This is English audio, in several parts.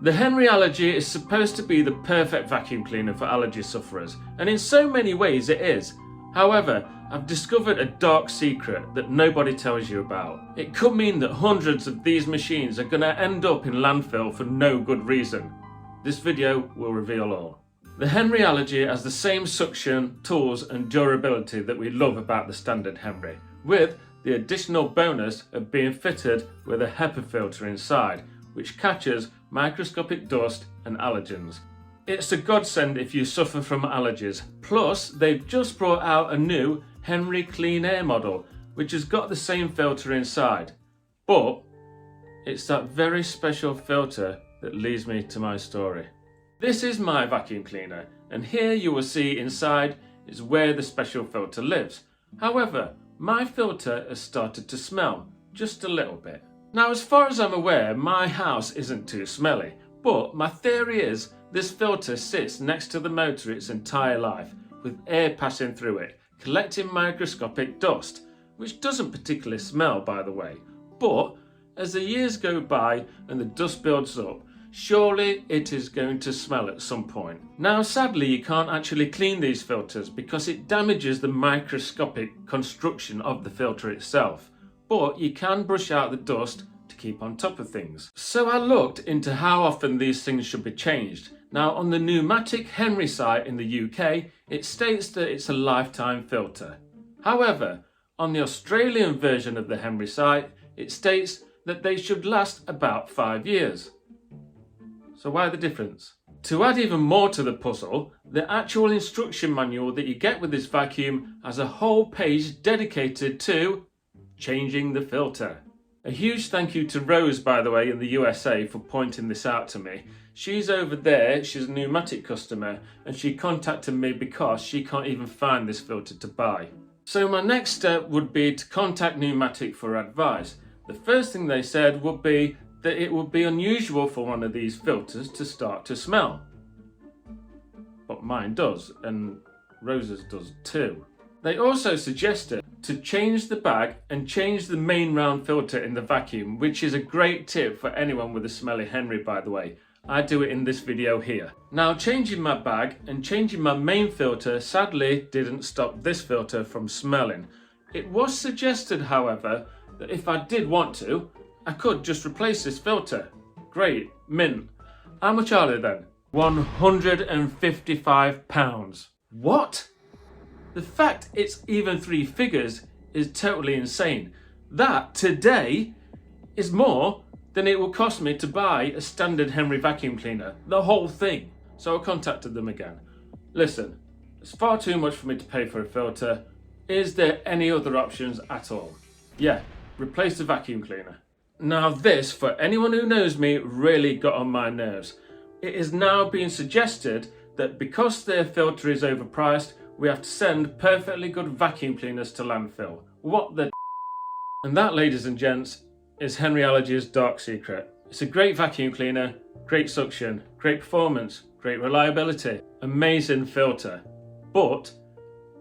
The Henry Allergy is supposed to be the perfect vacuum cleaner for allergy sufferers, and in so many ways it is. However, I've discovered a dark secret that nobody tells you about. It could mean that hundreds of these machines are going to end up in landfill for no good reason. This video will reveal all. The Henry Allergy has the same suction, tools and durability that we love about the standard Henry, with the additional bonus of being fitted with a HEPA filter inside, which catches microscopic dust and allergens. It's a godsend if you suffer from allergies. Plus, they've just brought out a new Henry Clean Air model, which has got the same filter inside. But it's that very special filter that leads me to my story. This is my vacuum cleaner, and here you will see inside is where the special filter lives. However, my filter has started to smell just a little bit. Now, as far as I'm aware, my house isn't too smelly, but my theory is this filter sits next to the motor its entire life, with air passing through it, collecting microscopic dust, which doesn't particularly smell, by the way. But as the years go by and the dust builds up, surely it is going to smell at some point. Now, sadly, you can't actually clean these filters because it damages the microscopic construction of the filter itself. But you can brush out the dust to keep on top of things. So I looked into how often these things should be changed. Now, on the pneumatic Henry site in the UK, it states that it's a lifetime filter. However, on the Australian version of the Henry site, it states that they should last about 5 years. So why the difference? To add even more to the puzzle, the actual instruction manual that you get with this vacuum has a whole page dedicated to changing the filter. A huge thank you to Rose, by the way, in the USA for pointing this out to me. She's over there, she's a pneumatic customer, and she contacted me because she can't even find this filter to buy. So my next step would be to contact Pneumatic for advice. The first thing they said would be that it would be unusual for one of these filters to start to smell. But mine does, and Rose's does too. They also suggested to change the bag and change the main round filter in the vacuum, which is a great tip for anyone with a smelly Henry, by the way. I do it in this video here. Now, changing my bag and changing my main filter sadly didn't stop this filter from smelling. It was suggested, however, that if I did want to, I could just replace this filter. Great, mint. How much are they then? £155. What? The fact it's even 3 figures is totally insane. That, today, is more than it will cost me to buy a standard Henry vacuum cleaner. The whole thing. So I contacted them again. Listen, it's far too much for me to pay for a filter. Is there any other options at all? Yeah, replace the vacuum cleaner. Now this, for anyone who knows me, really got on my nerves. It is now being suggested that because their filter is overpriced, we have to send perfectly good vacuum cleaners to landfill. What the And that, ladies and gents, is Henry Allergy's dark secret. It's a great vacuum cleaner, great suction, great performance, great reliability, amazing filter. But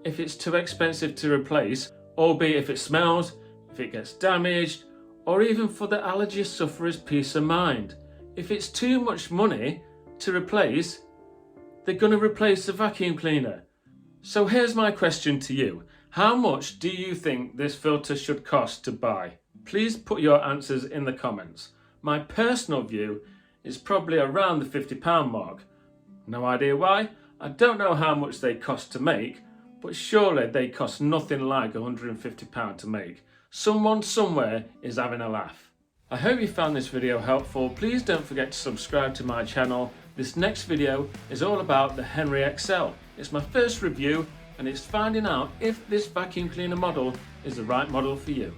if it's too expensive to replace, albeit if it smells, if it gets damaged, or even for the allergy sufferer's peace of mind, if it's too much money to replace, they're going to replace the vacuum cleaner. So here's my question to you. How much do you think this filter should cost to buy? Please put your answers in the comments. My personal view is probably around the £50 mark. No idea why. I don't know how much they cost to make, but surely they cost nothing like £150 to make. Someone somewhere is having a laugh. I hope you found this video helpful. Please don't forget to subscribe to my channel. This next video is all about the Henry XL. It's my first review and it's finding out if this vacuum cleaner model is the right model for you.